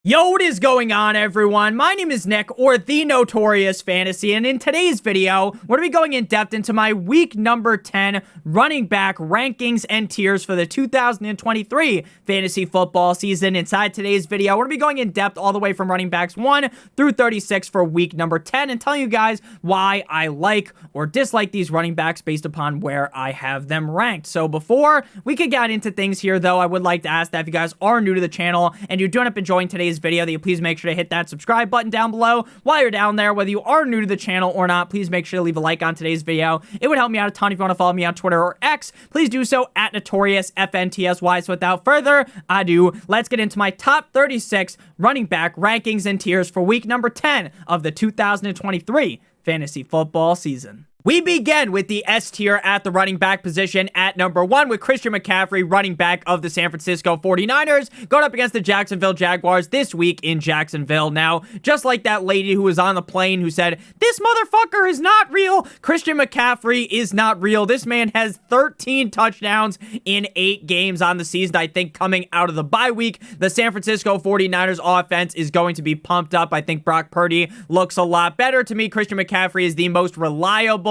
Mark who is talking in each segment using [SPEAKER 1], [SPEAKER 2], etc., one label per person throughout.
[SPEAKER 1] Yo, what is going on, everyone? My name is Nick, or the Notorious Fantasy, and in today's video, we're going to be going in depth into my week number 10 running back rankings and tiers for the 2023 fantasy football season. Inside today's video, we're going to be going in depth all the way from running backs 1 through 36 for week number 10 and telling you guys why I like or dislike these running backs based upon where I have them ranked. So before we could get into things here, though, I would like to ask that if you guys are new to the channel and you do end up enjoying today's video, that you please make sure to hit that subscribe button down below. While you're down there, whether you are new to the channel or not, please make sure to leave a like on today's video. It would help me out a ton. If you want to follow me on Twitter or X, please do so at NotoriousFantasy. So without further ado, let's get into my top 36 running back rankings and tiers for week number 10 of the 2023 fantasy football season. We begin with the S tier at the running back position at number 1 with Christian McCaffrey, running back of the San Francisco 49ers, going up against the Jacksonville Jaguars this week in Jacksonville. Now, just like that lady who was on the plane who said, "This motherfucker is not real," Christian McCaffrey is not real. This man has 13 touchdowns in 8 games on the season. I think coming out of the bye week, the San Francisco 49ers offense is going to be pumped up. I think Brock Purdy looks a lot better. To me, Christian McCaffrey is the most reliable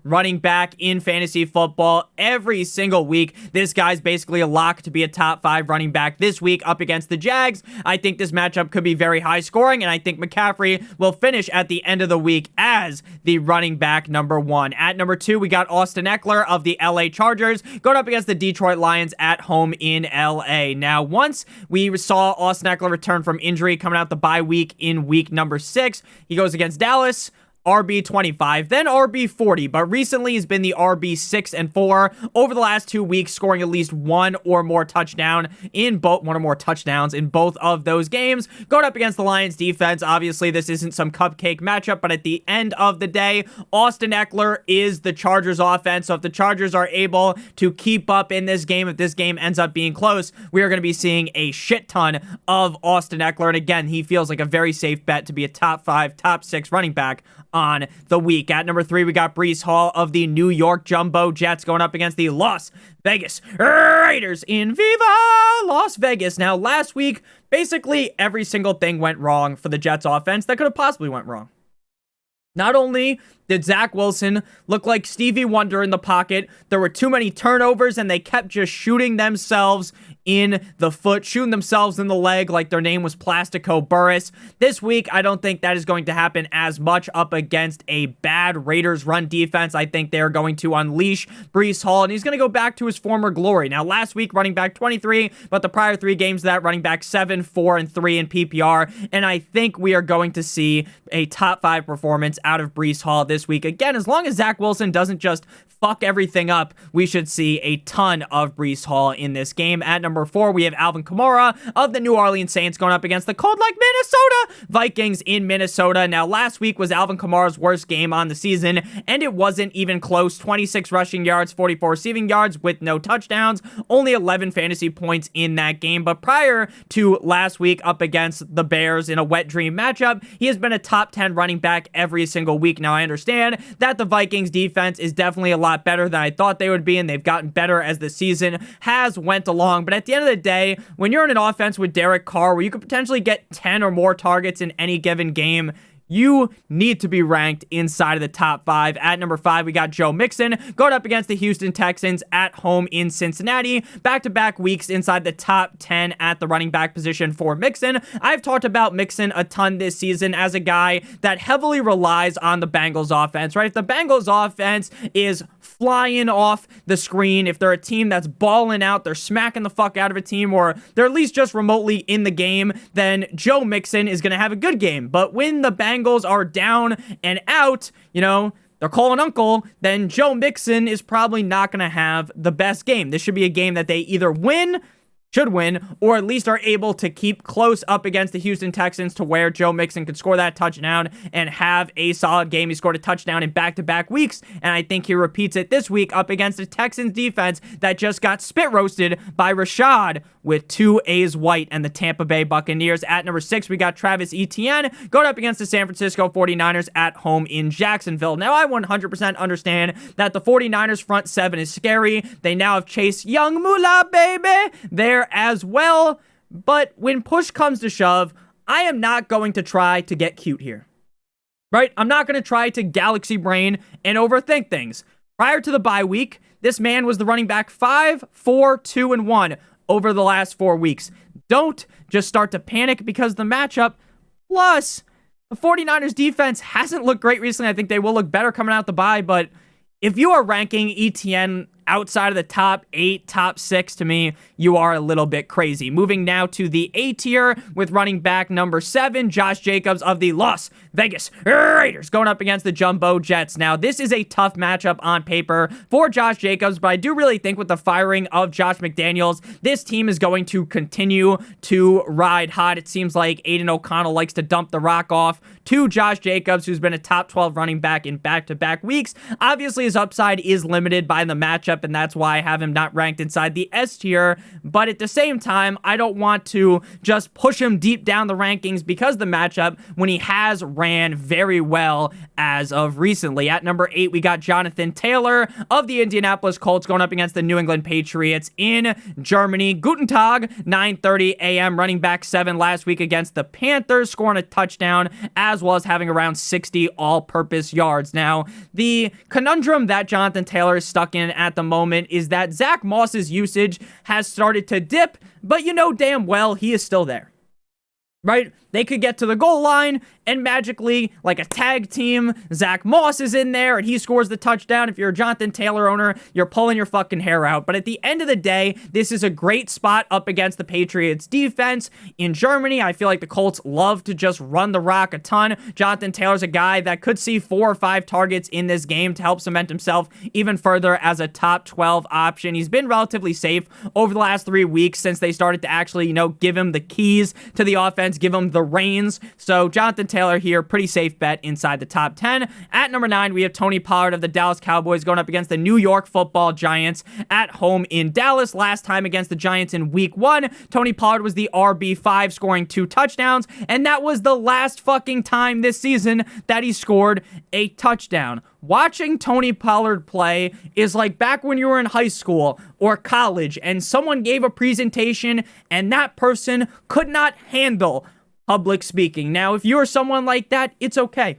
[SPEAKER 1] running back in fantasy football every single week. This guy's basically a lock to be a top 5 running back this week up against the Jags. I think this matchup could be very high scoring, and I think McCaffrey will finish at the end of the week as the running back number 1. At number 2, we got Austin Eckler of the LA Chargers going up against the Detroit Lions at home in LA. Now, once we saw Austin Eckler return from injury coming out the bye week in week number 6, he goes against Dallas, RB25, then RB40, but recently he's been the RB6 and 4 over the last 2 weeks, scoring at least one or more touchdowns in both of those games. Going up against the Lions defense, obviously this isn't some cupcake matchup, but at the end of the day, Austin Eckler is the Chargers offense. So if the Chargers are able to keep up in this game, if this game ends up being close, we are going to be seeing a shit ton of Austin Eckler. And again, he feels like a very safe bet to be a top 5, top 6 running back on the week. At number 3, we got Breece Hall of the New York Jumbo Jets going up against the Las Vegas Raiders in Viva Las Vegas. Now, last week, basically every single thing went wrong for the Jets offense that could have possibly went wrong. Not only did Zach Wilson look like Stevie Wonder in the pocket, there were too many turnovers, and they kept just shooting themselves in the foot, shooting themselves in the leg like their name was Plastico Burress. This week, I don't think that is going to happen as much up against a bad Raiders run defense. I think they're going to unleash Breece Hall, and he's going to go back to his former glory. Now, last week, running back 23, but the prior 3 games of that, running back 7, 4, and 3 in PPR, and I think we are going to see a top 5 performance out of Breece Hall this week. Again, as long as Zach Wilson doesn't just fuck everything up, we should see a ton of Breece Hall in this game. At number 4, we have Alvin Kamara of the New Orleans Saints going up against the cold like Minnesota Vikings in Minnesota. Now, last week was Alvin Kamara's worst game on the season, and it wasn't even close. 26 rushing yards, 44 receiving yards with no touchdowns, only 11 fantasy points in that game. But prior to last week up against the Bears in a wet dream matchup, he has been a top 10 running back every single week. Now, I understand that the Vikings defense is definitely a lot better than I thought they would be, and they've gotten better as the season has went along. But at the end of the day, when you're in an offense with Derek Carr where you could potentially get 10 or more targets in any given game, you need to be ranked inside of the top 5. At number 5, we got Joe Mixon going up against the Houston Texans at home in Cincinnati. Back-to-back weeks inside the top 10 at the running back position for Mixon. I've talked about Mixon a ton this season as a guy that heavily relies on the Bengals offense, right? If the Bengals offense is flying off the screen, if they're a team that's balling out, they're smacking the fuck out of a team, or they're at least just remotely in the game, then Joe Mixon is going to have a good game. But when the Bengals are down and out, they're calling uncle, then Joe Mixon is probably not going to have the best game. This should be a game that they either should win, or at least are able to keep close up against the Houston Texans to where Joe Mixon could score that touchdown and have a solid game. He scored a touchdown in back-to-back weeks, and I think he repeats it this week up against the Texans defense that just got spit roasted by Rashad with 2 A's white and the Tampa Bay Buccaneers. At number 6, we got Travis Etienne going up against the San Francisco 49ers at home in Jacksonville. Now, I 100% understand that the 49ers front 7 is scary. They now have Chase Young, Moolah, baby, there as well. But when push comes to shove, I am not going to try to get cute here, right? I'm not going to try to galaxy brain and overthink things. Prior to the bye week, this man was the running back 5, 4, 2, and 1 over the last 4 weeks. Don't just start to panic because of the matchup. Plus, the 49ers defense hasn't looked great recently. I think they will look better coming out the bye, but if you are ranking ETN outside of the top 8, top 6, to me, you are a little bit crazy. Moving now to the A tier with running back number 7, Josh Jacobs of the Las Vegas Raiders, going up against the Jumbo Jets. Now, this is a tough matchup on paper for Josh Jacobs, but I do really think with the firing of Josh McDaniels, this team is going to continue to ride hot. It seems like Aiden O'Connell likes to dump the rock off to Josh Jacobs, who's been a top 12 running back in back-to-back weeks. Obviously, his upside is limited by the matchup, and that's why I have him not ranked inside the S tier. But at the same time, I don't want to just push him deep down the rankings because of the matchup when he has ran very well as of recently. At number 8, we got Jonathan Taylor of the Indianapolis Colts going up against the New England Patriots in Germany. Guten Tag, 9:30 a.m. Running back 7 last week against the Panthers, scoring a touchdown as well as having around 60 all-purpose yards. Now, the conundrum that Jonathan Taylor is stuck in at the moment is that Zach Moss's usage has started to dip, but you know damn well he is still there, right? They could get to the goal line and magically, like a tag team, Zach Moss is in there and he scores the touchdown. If you're a Jonathan Taylor owner, you're pulling your fucking hair out. But at the end of the day, this is a great spot up against the Patriots defense in Germany. I feel like the Colts love to just run the rock a ton. Jonathan Taylor's a guy that could see 4 or 5 targets in this game to help cement himself even further as a top 12 option. He's been relatively safe over the last 3 weeks since they started to actually, give him the keys to the offense, give him the reins. So Jonathan Taylor here, pretty safe bet inside the top 10. At number 9, we have Tony Pollard of the Dallas Cowboys going up against the New York Football Giants at home in Dallas. Last time against the Giants in week 1, Tony Pollard was the RB5, scoring 2 touchdowns, and that was the last fucking time this season that he scored a touchdown. Watching Tony Pollard play is like back when you were in high school or college and someone gave a presentation and that person could not handle public speaking. Now, if you're someone like that, it's okay.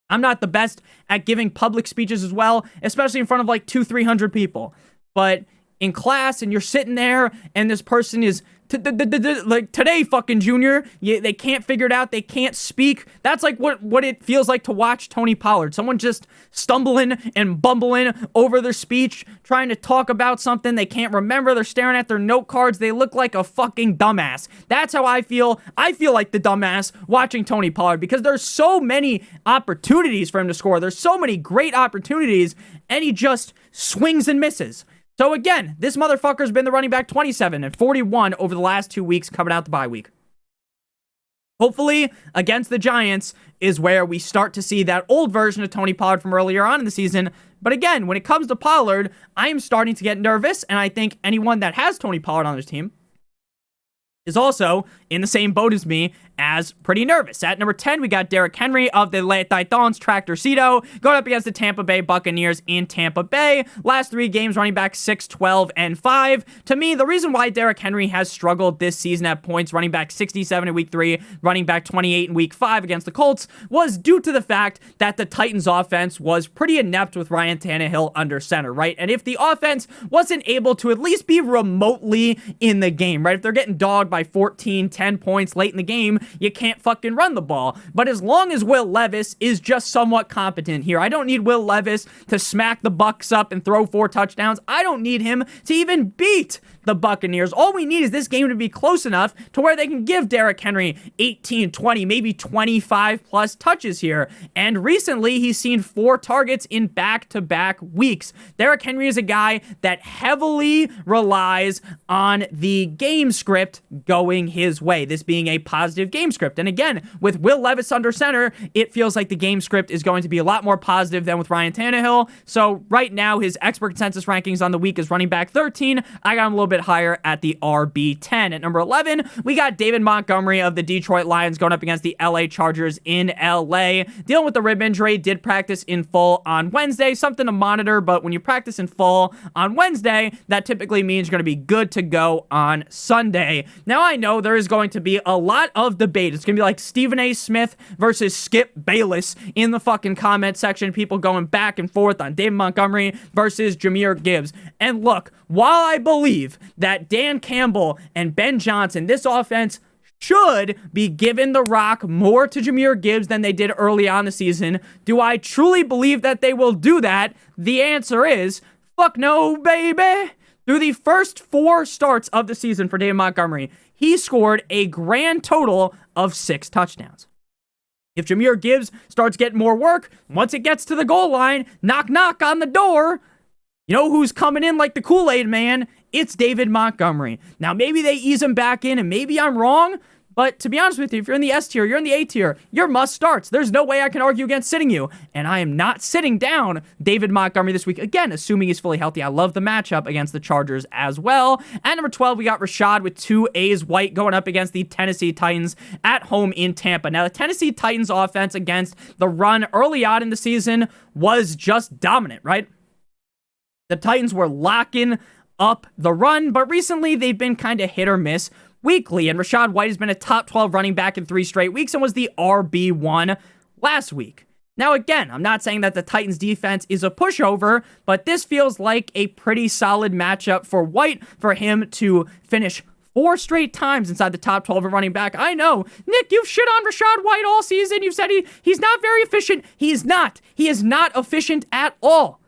[SPEAKER 1] I'm not the best at giving public speeches as well, especially in front of like 200-300 people. But in class and you're sitting there and this person is like today fucking junior, they can't figure it out, they can't speak. That's like what it feels like to watch Tony Pollard. Someone just stumbling and bumbling over their speech, trying to talk about something they can't remember. They're staring at their note cards. They look like a fucking dumbass. That's how I feel. I feel like the dumbass watching Tony Pollard because there's so many opportunities for him to score. There's so many great opportunities and he just swings and misses. So again, this motherfucker's been the running back 27 and 41 over the last 2 weeks coming out the bye week. Hopefully, against the Giants is where we start to see that old version of Tony Pollard from earlier on in the season. But again, when it comes to Pollard, I am starting to get nervous, and I think anyone that has Tony Pollard on their team is also in the same boat as me as pretty nervous. At number 10, we got Derrick Henry of the Titans Tractorcito going up against the Tampa Bay Buccaneers in Tampa Bay. Last 3 games, running back 6, 12, and 5. To me, the reason why Derrick Henry has struggled this season at points, running back 67 in week 3, running back 28 in week 5 against the Colts, was due to the fact that the Titans offense was pretty inept with Ryan Tannehill under center, right? And if the offense wasn't able to at least be remotely in the game, right? If they're getting dogged by 14, 10 points late in the game, you can't fucking run the ball. But as long as Will Levis is just somewhat competent here, I don't need Will Levis to smack the Bucs up and throw 4 touchdowns. I don't need him to even beat the Buccaneers. All we need is this game to be close enough to where they can give Derrick Henry 18, 20, maybe 25 plus touches here. And recently, he's seen 4 targets in back-to-back weeks. Derrick Henry is a guy that heavily relies on the game script going his way, this being a positive game script. And again, with Will Levis under center, it feels like the game script is going to be a lot more positive than with Ryan Tannehill. So right now, his expert consensus rankings on the week is running back 13. I got him a little bit bit higher at the RB10. At number 11, we got David Montgomery of the Detroit Lions going up against the LA Chargers in LA. Dealing with the rib injury, did practice in full on Wednesday. Something to monitor, but when you practice in full on Wednesday, that typically means you're going to be good to go on Sunday. Now, I know there is going to be a lot of debate. It's going to be like Stephen A. Smith versus Skip Bayless in the fucking comment section. People going back and forth on David Montgomery versus Jahmyr Gibbs. And look, while I believe that Dan Campbell and Ben Johnson, this offense should be given the rock more to Jahmyr Gibbs than they did early on the season, do I truly believe that they will do that? The answer is, fuck no, baby. Through the first 4 starts of the season for David Montgomery, he scored a grand total of 6 touchdowns. If Jahmyr Gibbs starts getting more work, once it gets to the goal line, knock, knock on the door, you know who's coming in like the Kool-Aid man? It's David Montgomery. Now, maybe they ease him back in, and maybe I'm wrong, but to be honest with you, if you're in the S tier, you're in the A tier, you're must starts. There's no way I can argue against sitting you, and I am not sitting down David Montgomery this week. Again, assuming he's fully healthy. I love the matchup against the Chargers as well. At number 12, we got Rashad with 2 A's White going up against the Tennessee Titans at home in Tampa. Now, the Tennessee Titans offense against the run early on in the season was just dominant, right? The Titans were locking up the run, but recently they've been kind of hit or miss weekly, and Rashad White has been a top 12 running back in 3 straight weeks and was the RB1 last week. Now, again, I'm not saying that the Titans defense is a pushover, but this feels like a pretty solid matchup for White for him to finish 4 straight times inside the top 12 of running back. I know, Nick, you've shit on Rashad White all season. You've said he's not very efficient. He is not. He is not efficient at all.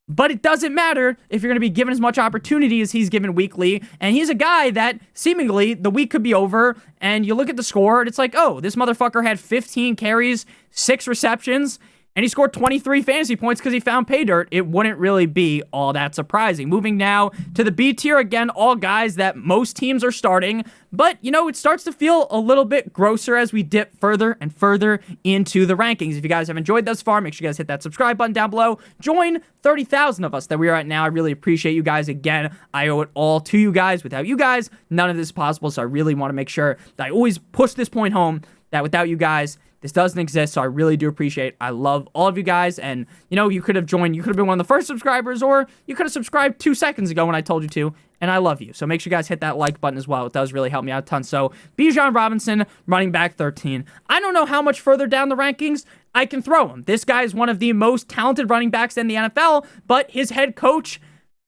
[SPEAKER 1] But it doesn't matter if you're going to be given as much opportunity as he's given weekly. And he's a guy that seemingly the week could be over and you look at the score and it's like, oh, this motherfucker had 15 carries, 6 receptions, and he scored 23 fantasy points because he found pay dirt. It wouldn't really be all that surprising. Moving now to the B tier, again, all guys that most teams are starting. But, you know, it starts to feel a little bit grosser as we dip further and further into the rankings. If you guys have enjoyed thus far, make sure you guys hit that subscribe button down below. Join 30,000 of us that we are at now. I really appreciate you guys. Again, I owe it all to you guys. Without you guys, none of this is possible. So I really want to make sure that I always push this point home that without you guys, this doesn't exist, so I really do appreciate it. I love all of you guys, and, you know, you could have joined, you could have been one of the first subscribers, or you could have subscribed 2 seconds ago when I told you to, and I love you. So make sure you guys hit that like button as well. It does really help me out a ton. So, Bijan Robinson, running back 13. I don't know how much further down the rankings I can throw him. This guy is one of the most talented running backs in the NFL, but his head coach,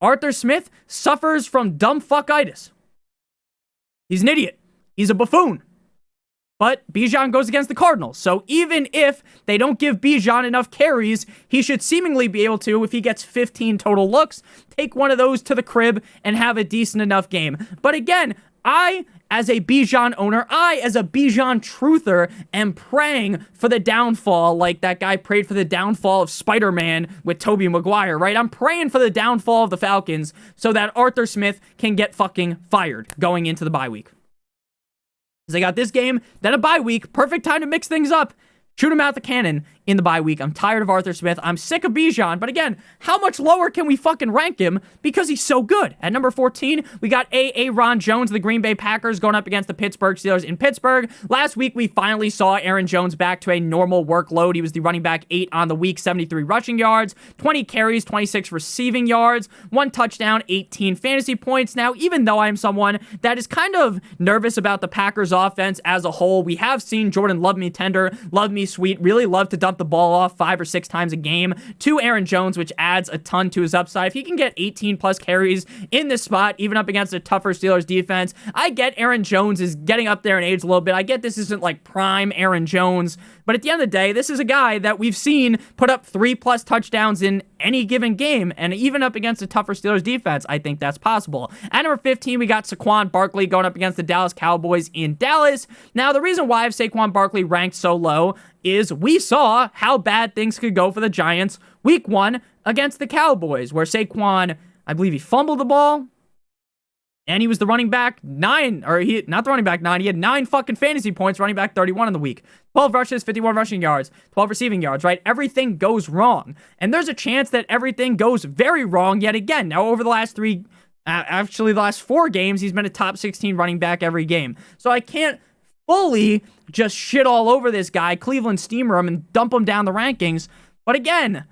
[SPEAKER 1] Arthur Smith, suffers from dumb fuckitis. He's an idiot. He's a buffoon. But Bijan goes against the Cardinals, so even if they don't give Bijan enough carries, he should seemingly be able to, if he gets 15 total looks, take one of those to the crib and have a decent enough game. But again, I, as a Bijan owner, I, as a Bijan truther, am praying for the downfall like that guy prayed for the downfall of Spider-Man with Tobey Maguire, right? I'm praying for the downfall of the Falcons so that Arthur Smith can get fucking fired going into the bye week. Because they got this game, then a bye week. Perfect time to mix things up. Shoot him out the cannon in the bye week. I'm tired of Arthur Smith. I'm sick of Bijan. But again, how much lower can we fucking rank him? Because he's so good. At number 14, we got Aaron Jones, the Green Bay Packers, going up against the Pittsburgh Steelers in Pittsburgh. Last week, we finally saw Aaron Jones back to a normal workload. He was the running back 8 on the week, 73 rushing yards, 20 carries, 26 receiving yards, 1 touchdown, 18 fantasy points. Now, even though I'm someone that is kind of nervous about the Packers offense as a whole, we have seen Jordan Love Me Tender, Love Me Sweet, really love to dump the ball off 5 or 6 times a game to Aaron Jones, which adds a ton to his upside. If he can get 18 plus carries in this spot, even up against a tougher Steelers defense, I get Aaron Jones is getting up there in age a little bit. I get this isn't like prime Aaron Jones, but at the end of the day, this is a guy that we've seen put up 3+ touchdowns in any given game, and even up against a tougher Steelers defense, I think that's possible. At number 15, we got Saquon Barkley going up against the Dallas Cowboys in Dallas. Now, the reason why I have Saquon Barkley ranked so low is we saw how bad things could go for the Giants week 1 against the Cowboys, where Saquon, I believe he fumbled the ball, and he was the running back 9, or not the running back 9, he had 9 fucking fantasy points, running back 31 in the week. 12 rushes, 51 rushing yards, 12 receiving yards, right? Everything goes wrong. And there's a chance that everything goes very wrong yet again. Now, over the last 3 Actually, the last 4 games, he's been a top 16 running back every game. So I can't fully just shit all over this guy, Cleveland steamer him, and dump him down the rankings. But again,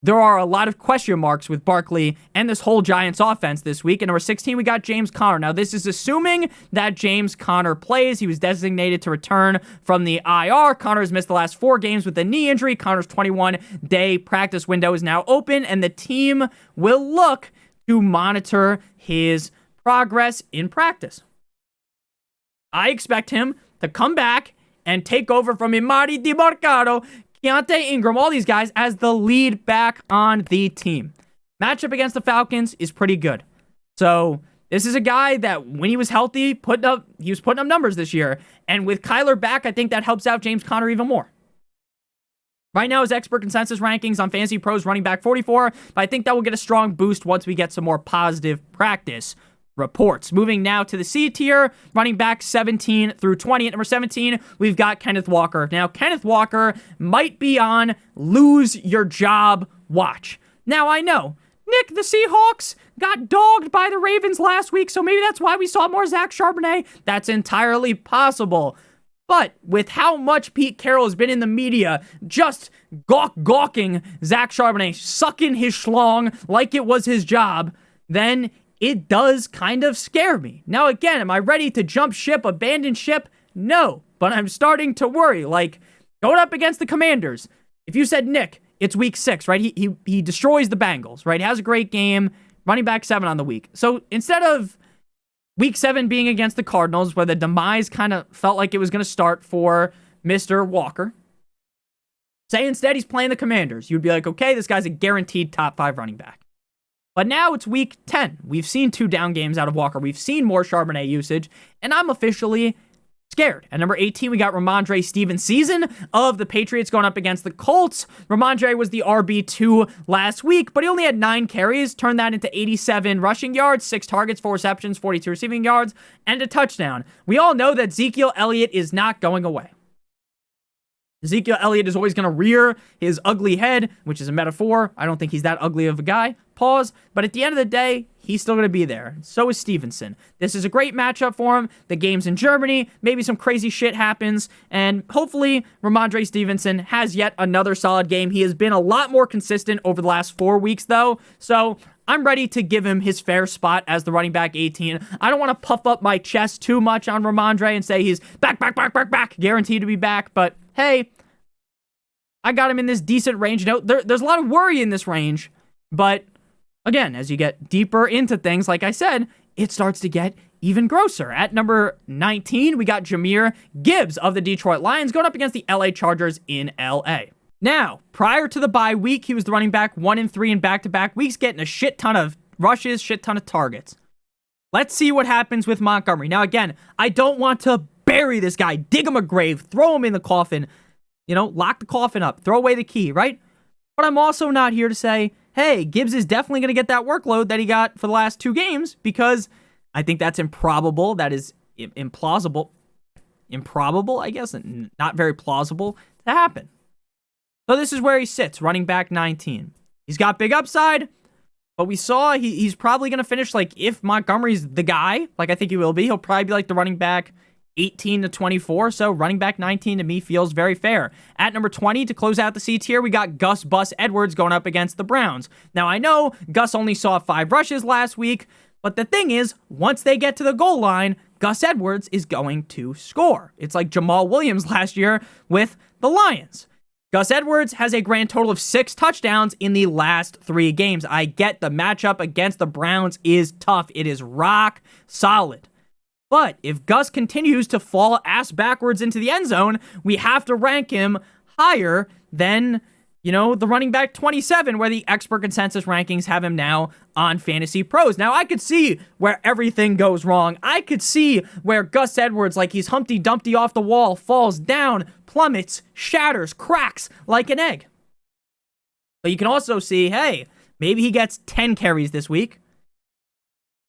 [SPEAKER 1] there are a lot of question marks with Barkley and this whole Giants offense this week. At number 16, we got James Conner. Now, this is assuming that James Conner plays. He was designated to return from the IR. Conner has missed the last 4 games with a knee injury. Conner's 21-day practice window is now open, and the team will look to monitor his progress in practice. I expect him to come back and take over from Imari DiMarcado, Keontae Ingram, all these guys as the lead back on the team. Matchup against the Falcons is pretty good. So this is a guy that when he was healthy, he was putting up numbers this year. And with Kyler back, I think that helps out James Conner even more. Right now, his expert consensus rankings on Fantasy Pros running back 44, but I think that will get a strong boost once we get some more positive practice reports. Moving now to the C tier, running back 17 through 20. At number 17, we've got Kenneth Walker. Now, Kenneth Walker might be on lose your job watch. Now, I know, Nick, the Seahawks got dogged by the Ravens last week, so maybe that's why we saw more Zach Charbonnet. That's entirely possible. But with how much Pete Carroll has been in the media, just gawking Zach Charbonnet, sucking his schlong like it was his job, then it does kind of scare me. Now, again, am I ready to jump ship, abandon ship? No, but I'm starting to worry. Like, going up against the Commanders, if you said, Nick, it's week 6, right? He destroys the Bengals, right? Has a great game, running back 7 on the week. So instead of week 7 being against the Cardinals, where the demise kind of felt like it was going to start for Mr. Walker, say instead he's playing the Commanders. You'd be like, okay, this guy's a guaranteed top 5 running back. But now it's week 10. We've seen 2 down games out of Walker. We've seen more Charbonnet usage, and I'm officially scared. At number 18, we got Ramondre Stevenson of the Patriots going up against the Colts. Ramondre was the RB2 last week, but he only had 9 carries, turned that into 87 rushing yards, 6 targets, 4 receptions, 42 receiving yards, and a touchdown. We all know that Ezekiel Elliott is not going away. Ezekiel Elliott is always going to rear his ugly head, which is a metaphor. I don't think he's that ugly of a guy. Pause. But at the end of the day, he's still going to be there. So is Stevenson. This is a great matchup for him. The game's in Germany. Maybe some crazy shit happens. And hopefully, Ramondre Stevenson has yet another solid game. He has been a lot more consistent over the last 4 weeks, though. So I'm ready to give him his fair spot as the running back 18. I don't want to puff up my chest too much on Ramondre and say he's back, guaranteed to be back. But hey, I got him in this decent range. You know, there's a lot of worry in this range, but again, as you get deeper into things, like I said, it starts to get even grosser. At number 19, we got Jahmyr Gibbs of the Detroit Lions going up against the LA Chargers in LA. Now, prior to the bye week, he was the running back 1 and 3 in back-to-back weeks, getting a shit ton of rushes, shit ton of targets. Let's see what happens with Montgomery. Now, again, I don't want to bury this guy, dig him a grave, throw him in the coffin, lock the coffin up, throw away the key, right? But I'm also not here to say, hey, Gibbs is definitely going to get that workload that he got for the last 2 games, because I think that's improbable. That is implausible. Improbable, I guess, and not very plausible to happen. So this is where he sits, running back 19. He's got big upside, but we saw he's probably going to finish, like, if Montgomery's the guy, like I think he will be, he'll probably be like the running back 18 to 24, so running back 19 to me feels very fair. At number 20, to close out the C tier, we got Gus Bus Edwards going up against the Browns. Now, I know Gus only saw 5 rushes last week, but the thing is, once they get to the goal line, Gus Edwards is going to score. It's like Jamal Williams last year with the Lions. Gus Edwards has a grand total of 6 touchdowns in the last 3 games. I get the matchup against the Browns is tough. It is rock solid. But if Gus continues to fall ass backwards into the end zone, we have to rank him higher than, the running back 27, where the expert consensus rankings have him now on Fantasy Pros. Now, I could see where everything goes wrong. I could see where Gus Edwards, like he's Humpty Dumpty off the wall, falls down, plummets, shatters, cracks like an egg. But you can also see, hey, maybe he gets 10 carries this week,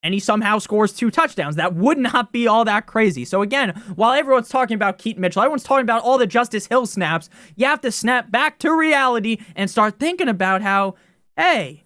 [SPEAKER 1] and he somehow scores 2 touchdowns. That would not be all that crazy. So again, while everyone's talking about Keaton Mitchell, everyone's talking about all the Justice Hill snaps, you have to snap back to reality and start thinking about how, hey,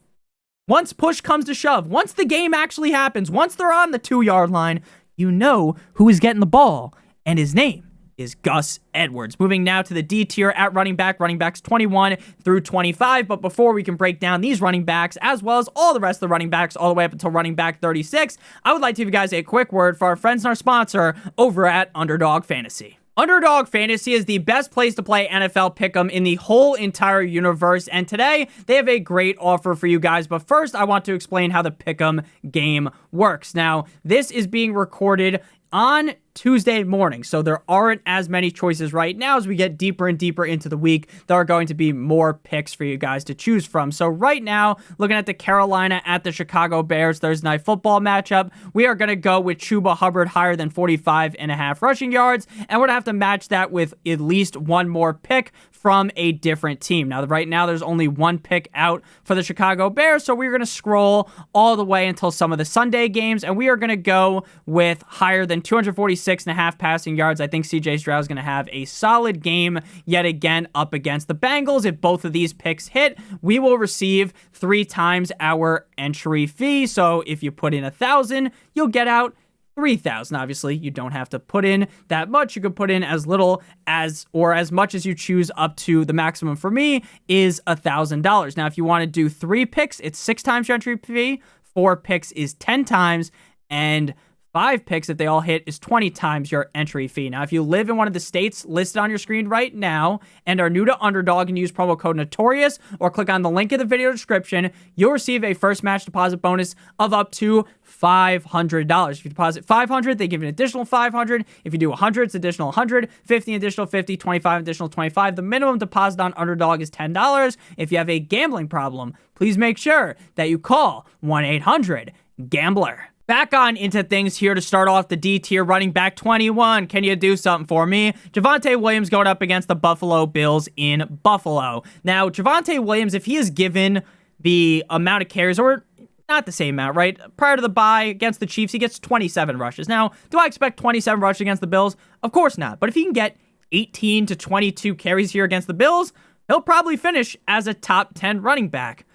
[SPEAKER 1] once push comes to shove, once the game actually happens, once they're on the 2-yard line, you know who is getting the ball, and his name is Gus Edwards. Moving now to the D tier at running backs 21 through 25. But before we can break down these running backs, as well as all the rest of the running backs, all the way up until running back 36, I would like to give you guys a quick word for our friends and our sponsor over at Underdog Fantasy. Underdog Fantasy is the best place to play NFL Pick'em in the whole entire universe, and today they have a great offer for you guys. But first, I want to explain how the Pick'em game works. Now, this is being recorded on Tuesday morning, so there aren't as many choices right now. As we get deeper and deeper into the week, there are going to be more picks for you guys to choose from. So right now, looking at the Carolina at the Chicago Bears Thursday Night Football matchup, we are going to go with Chuba Hubbard higher than 45.5 rushing yards, and we're going to have to match that with at least one more pick from a different team. Now, right now, there's only one pick out for the Chicago Bears, so we're going to scroll all the way until some of the Sunday games, and we are going to go with higher than 246.5 passing yards. I think CJ Stroud is going to have a solid game yet again up against the Bengals. If both of these picks hit, we will receive 3 times our entry fee. So if you put in 1,000, you'll get out 3,000. Obviously, you don't have to put in that much. You could put in as little as or as much as you choose, up to the maximum for me is $1,000. Now, if you want to do 3 picks, it's 6 times your entry fee. 4 picks is 10 times, and 5 picks, if they all hit, is 20 times your entry fee. Now, if you live in one of the states listed on your screen right now and are new to Underdog and use promo code Notorious or click on the link in the video description, you'll receive a first match deposit bonus of up to $500. If you deposit $500, they give you an additional $500. If you do 100, it's additional 100, 50 additional 50, 25 additional 25. The minimum deposit on Underdog is $10. If you have a gambling problem, please make sure that you call 1-800-GAMBLER. Back on into things here to start off the D tier, running back 21. Can you do something for me? Javonte Williams going up against the Buffalo Bills in Buffalo. Now, Javonte Williams, if he is given the amount of carries, or not the same amount, right? Prior to the bye against the Chiefs, he gets 27 rushes. Now, do I expect 27 rushes against the Bills? Of course not. But if he can get 18 to 22 carries here against the Bills, he'll probably finish as a top 10 running back.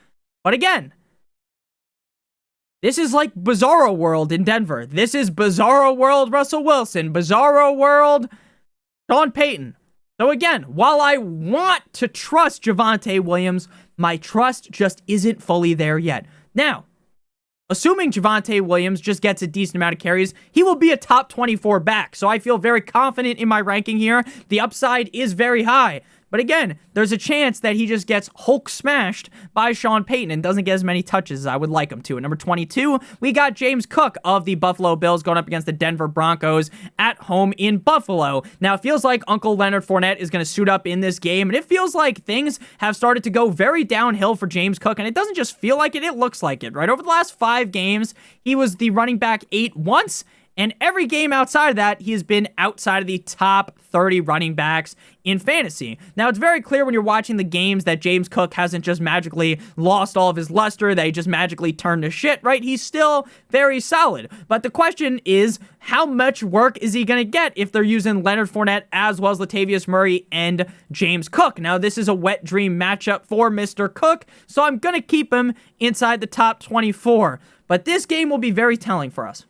[SPEAKER 1] But again, this is like Bizarro World in Denver. This is Bizarro World Russell Wilson. Bizarro World Sean Payton. So again, while I want to trust Javonte Williams, my trust just isn't fully there yet. Now, assuming Javonte Williams just gets a decent amount of carries, he will be a top 24 back. So I feel very confident in my ranking here. The upside is very high. But again, there's a chance that he just gets Hulk smashed by Sean Payton and doesn't get as many touches as I would like him to. At number 22, we got James Cook of the Buffalo Bills going up against the Denver Broncos at home in Buffalo. Now, it feels like Uncle Leonard Fournette is going to suit up in this game, and it feels like things have started to go very downhill for James Cook, and it doesn't just feel like it, it looks like it, right? Over the last 5 games, he was the running back 8 once, and every game outside of that, he has been outside of the top 30 running backs in fantasy. Now, it's very clear when you're watching the games that James Cook hasn't just magically lost all of his luster, that he just magically turned to shit, right? He's still very solid. But the question is, how much work is he going to get if they're using Leonard Fournette as well as Latavius Murray and James Cook? Now, this is a wet dream matchup for Mr. Cook, so I'm going to keep him inside the top 24. But this game will be very telling for us.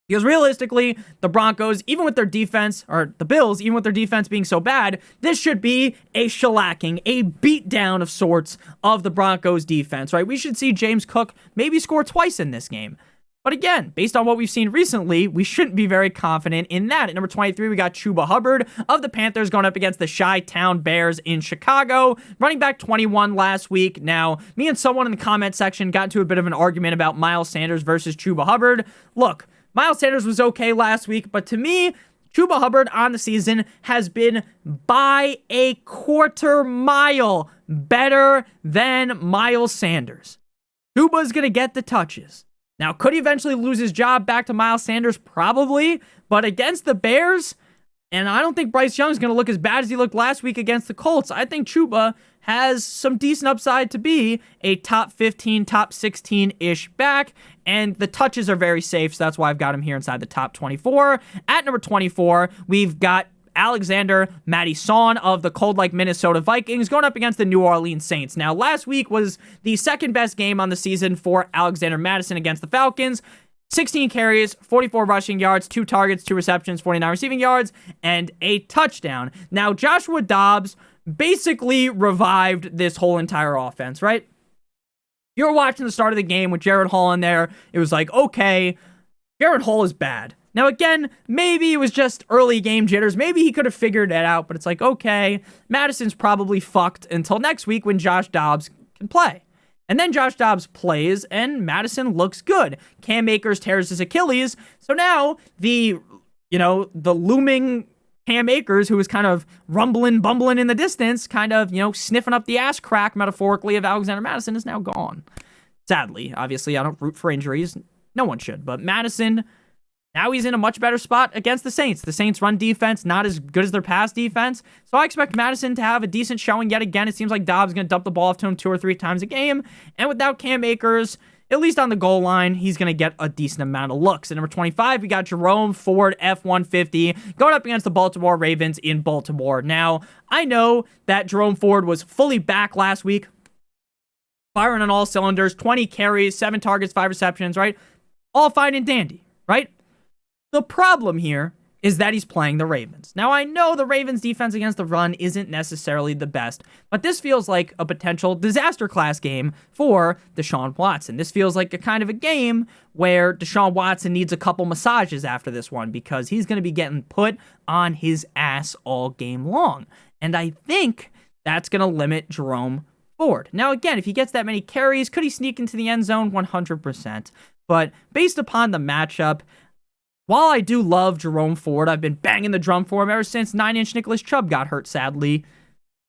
[SPEAKER 1] Because realistically, the Broncos, even with their defense, or the Bills, even with their defense being so bad, this should be a shellacking, a beatdown of sorts of the Broncos defense, right? We should see James Cook maybe score twice in this game. But again, based on what we've seen recently, we shouldn't be very confident in that. At number 23, we got Chuba Hubbard of the Panthers going up against the Chi-Town Bears in Chicago. Running back 21 last week. Now, me and someone in the comment section got into a bit of an argument about Miles Sanders versus Chuba Hubbard. Look, Miles Sanders was okay last week, but to me, Chuba Hubbard on the season has been by a quarter mile better than Miles Sanders. Chuba's going to get the touches. Now, could he eventually lose his job back to Miles Sanders? Probably, but against the Bears, and I don't think Bryce Young's going to look as bad as he looked last week against the Colts. I think Chuba has some decent upside to be a top 15, top 16-ish back, and the touches are very safe, so that's why I've got him here inside the top 24. At number 24, we've got Alexander Mattison of the cold like Minnesota Vikings going up against the New Orleans Saints. Now, last week was the second best game on the season for Alexander Mattison against the Falcons. 16 carries, 44 rushing yards, 2 targets, 2 receptions, 49 receiving yards, and a touchdown. Now, Joshua Dobbs basically revived this whole entire offense, right? You're watching the start of the game with Jared Hall in there. It was like, okay, Jared Hall is bad. Now, again, maybe it was just early game jitters. Maybe he could have figured it out, but it's like, okay, Madison's probably fucked until next week when Josh Dobbs can play. And then Josh Dobbs plays, and Mattison looks good. Cam Akers tears his Achilles. So now the looming Cam Akers, who was kind of bumbling in the distance, kind of, sniffing up the ass crack, metaphorically, of Alexander Mattison, is now gone. Sadly, obviously, I don't root for injuries. No one should. But Mattison, now he's in a much better spot against the Saints. The Saints' run defense, not as good as their pass defense. So I expect Mattison to have a decent showing yet again. It seems like Dobbs is going to dump the ball off to him 2 or 3 times a game. And without Cam Akers, at least on the goal line, he's going to get a decent amount of looks. At number 25, we got Jerome Ford, F-150, going up against the Baltimore Ravens in Baltimore. Now, I know that Jerome Ford was fully back last week, firing on all cylinders, 20 carries, 7 targets, 5 receptions, right? All fine and dandy, right? The problem here is that he's playing the Ravens. Now, I know the Ravens' defense against the run isn't necessarily the best, but this feels like a potential disaster class game for Deshaun Watson. This feels like a kind of a game where Deshaun Watson needs a couple massages after this one because he's going to be getting put on his ass all game long. And I think that's going to limit Jerome Ford. Now, again, if he gets that many carries, could he sneak into the end zone? 100%. But based upon the matchup, while I do love Jerome Ford, I've been banging the drum for him ever since 9-inch Nicholas Chubb got hurt, sadly.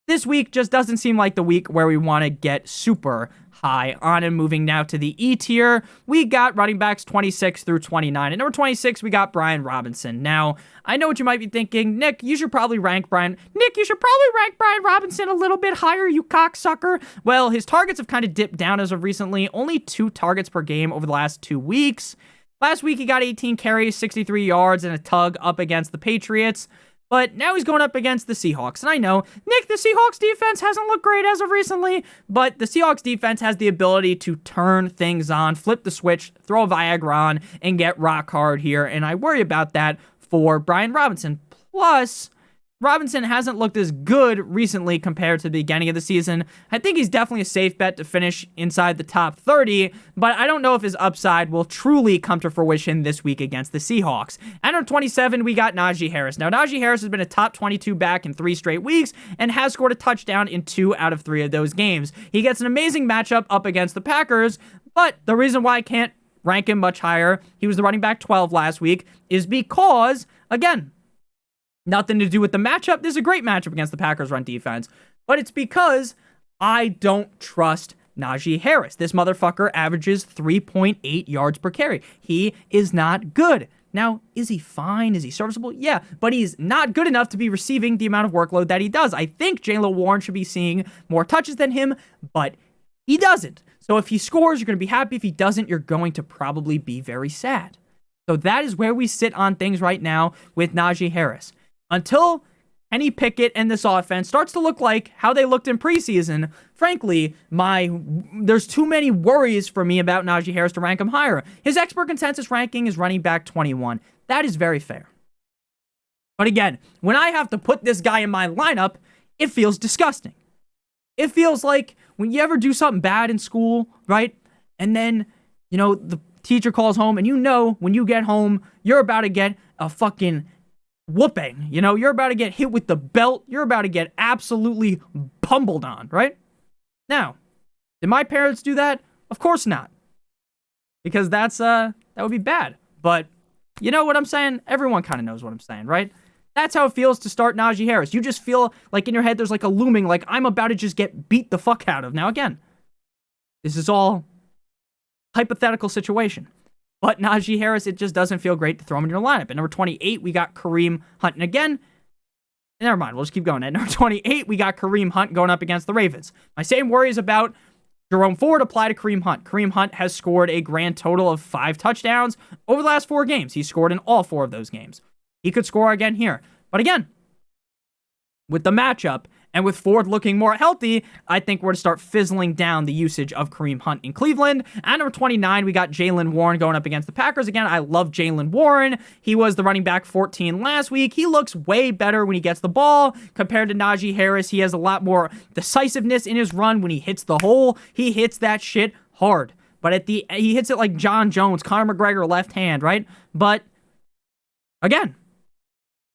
[SPEAKER 1] This week just doesn't seem like the week where we want to get super high on him. Moving now to the E tier, we got running backs 26 through 29. At number 26, we got Brian Robinson. Now, I know what you might be thinking. Nick, you should probably rank Brian Robinson a little bit higher, you cocksucker. Well, his targets have kind of dipped down as of recently. Only 2 targets per game over the last 2 weeks. Last week, he got 18 carries, 63 yards, and a tug up against the Patriots. But now he's going up against the Seahawks. And I know, Nick, the Seahawks defense hasn't looked great as of recently, but the Seahawks defense has the ability to turn things on, flip the switch, throw a Viagra on, and get rock hard here. And I worry about that for Brian Robinson. Plus, Robinson hasn't looked as good recently compared to the beginning of the season. I think he's definitely a safe bet to finish inside the top 30, but I don't know if his upside will truly come to fruition this week against the Seahawks. At number 27, we got Najee Harris. Now, Najee Harris has been a top 22 back in 3 straight weeks and has scored a touchdown in 2 out of 3 of those games. He gets an amazing matchup up against the Packers, but the reason why I can't rank him much higher, he was the running back 12 last week, is because, again, nothing to do with the matchup. This is a great matchup against the Packers run defense. But it's because I don't trust Najee Harris. This motherfucker averages 3.8 yards per carry. He is not good. Now, is he fine? Is he serviceable? Yeah, but he's not good enough to be receiving the amount of workload that he does. I think Jaylen Warren should be seeing more touches than him, but he doesn't. So if he scores, you're going to be happy. If he doesn't, you're going to probably be very sad. So that is where we sit on things right now with Najee Harris. Until Kenny Pickett and this offense starts to look like how they looked in preseason, frankly, there's too many worries for me about Najee Harris to rank him higher. His expert consensus ranking is running back 21. That is very fair. But again, when I have to put this guy in my lineup, it feels disgusting. It feels like when you ever do something bad in school, right? And then, the teacher calls home and when you get home, you're about to get a fucking whooping. You're about to get hit with the belt. You're about to get absolutely pummeled on, right? Now, did my parents do that? Of course not. Because that would be bad. But you know what I'm saying? Everyone kind of knows what I'm saying, right? That's how it feels to start Najee Harris. You just feel like in your head there's like a looming, like I'm about to just get beat the fuck out of. Now again, this is all hypothetical situation. But Najee Harris, it just doesn't feel great to throw him in your lineup. At number 28, we got Kareem Hunt. And again, never mind, we'll just keep going. At number 28, we got Kareem Hunt going up against the Ravens. My same worries about Jerome Ford apply to Kareem Hunt. Kareem Hunt has scored a grand total of 5 touchdowns over the last 4 games. He scored in all 4 of those games. He could score again here. But again, with the matchup. And with Ford looking more healthy, I think we're going to start fizzling down the usage of Kareem Hunt in Cleveland. At number 29, we got Jaylen Warren going up against the Packers. Again, I love Jaylen Warren. He was the running back 14 last week. He looks way better when he gets the ball compared to Najee Harris. He has a lot more decisiveness in his run. When he hits the hole, he hits that shit hard. But he hits it like John Jones, Conor McGregor left hand, right? But again,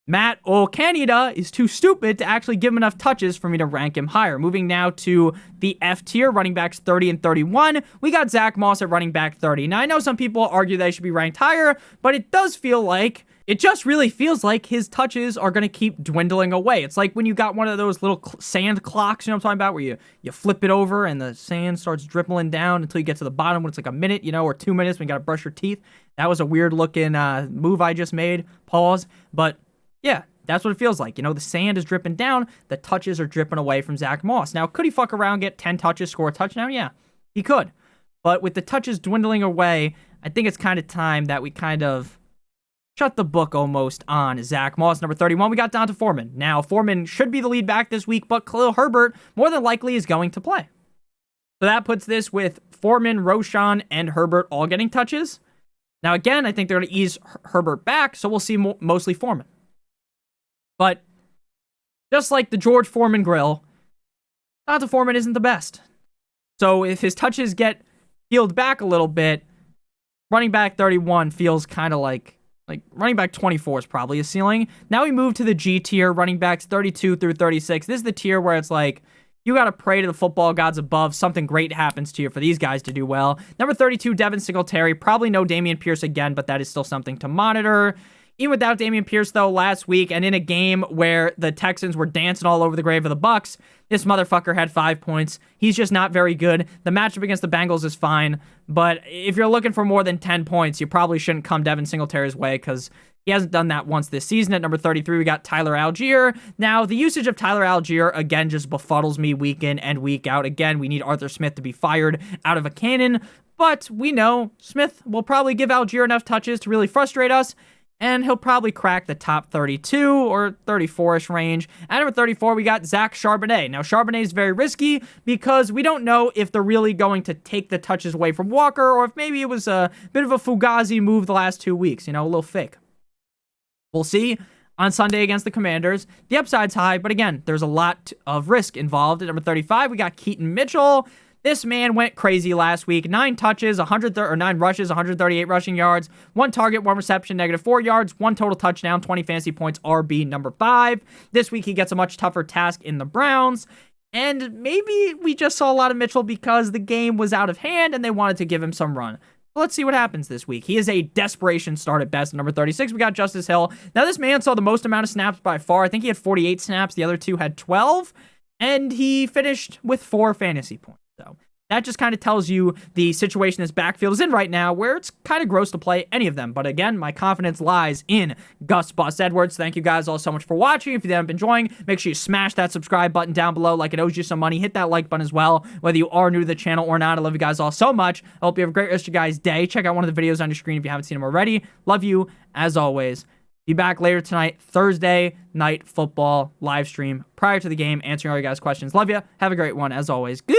[SPEAKER 1] Matt Canada is too stupid to actually give him enough touches for me to rank him higher. Moving now to the F tier, running backs 30 and 31. We got Zach Moss at running back 30. Now, I know some people argue that he should be ranked higher, but it just really feels like his touches are going to keep dwindling away. It's like when you got one of those little sand clocks, you know what I'm talking about, where you flip it over and the sand starts dribbling down until you get to the bottom when it's like a minute, or 2 minutes when you got to brush your teeth. That was a weird looking move I just made. Pause. But yeah, that's what it feels like. The sand is dripping down. The touches are dripping away from Zach Moss. Now, could he fuck around, get 10 touches, score a touchdown? Yeah, he could. But with the touches dwindling away, I think it's kind of time that we kind of shut the book almost on Zach Moss. Number 31, we got D'Onta Foreman. Now, Foreman should be the lead back this week, but Khalil Herbert more than likely is going to play. So that puts this with Foreman, Roschon, and Herbert all getting touches. Now, again, I think they're going to ease Herbert back, so we'll see mostly Foreman. But just like the George Foreman grill, D'Onta Foreman isn't the best. So if his touches get peeled back a little bit, running back 31 feels kind of like running back 24 is probably a ceiling. Now we move to the G tier, running backs 32 through 36. This is the tier where it's like, you got to pray to the football gods above. Something great happens to you for these guys to do well. Number 32, Devin Singletary. Probably no Dameon Pierce again, but that is still something to monitor. Even without Dameon Pierce, though, last week, and in a game where the Texans were dancing all over the grave of the Bucs, this motherfucker had 5 points. He's just not very good. The matchup against the Bengals is fine, but if you're looking for more than 10 points, you probably shouldn't come Devin Singletary's way, because he hasn't done that once this season. At number 33, we got Tyler Algier. Now, the usage of Tyler Algier, again, just befuddles me week in and week out. Again, we need Arthur Smith to be fired out of a cannon, but we know Smith will probably give Algier enough touches to really frustrate us, and he'll probably crack the top 32 or 34-ish range. At number 34, we got Zach Charbonnet. Now, Charbonnet is very risky because we don't know if they're really going to take the touches away from Walker, or if maybe it was a bit of a Fugazi move the last 2 weeks, a little fake. We'll see on Sunday against the Commanders. The upside's high, but again, there's a lot of risk involved. At number 35, we got Keaton Mitchell. This man went crazy last week. 9 touches, 9 rushes, 138 rushing yards, 1 target, 1 reception, -4 yards, 1 total touchdown, 20 fantasy points, RB number 5. This week he gets a much tougher task in the Browns. And maybe we just saw a lot of Mitchell because the game was out of hand and they wanted to give him some run. Let's see what happens this week. He is a desperation start at best. At number 36, we got Justice Hill. Now, this man saw the most amount of snaps by far. I think he had 48 snaps. The other 2 had 12. And he finished with 4 fantasy points. So that just kind of tells you the situation this backfield is in right now, where it's kind of gross to play any of them. But again, my confidence lies in Gus Bus Edwards. Thank you guys all so much for watching. If you haven't been enjoying, make sure you smash that subscribe button down below like it owes you some money. Hit that like button as well, whether you are new to the channel or not. I love you guys all so much. I hope you have a great rest of your guys' day. Check out one of the videos on your screen if you haven't seen them already. Love you, as always. Be back later tonight, Thursday night football live stream prior to the game, answering all your guys' questions. Love you. Have a great one, as always. Good.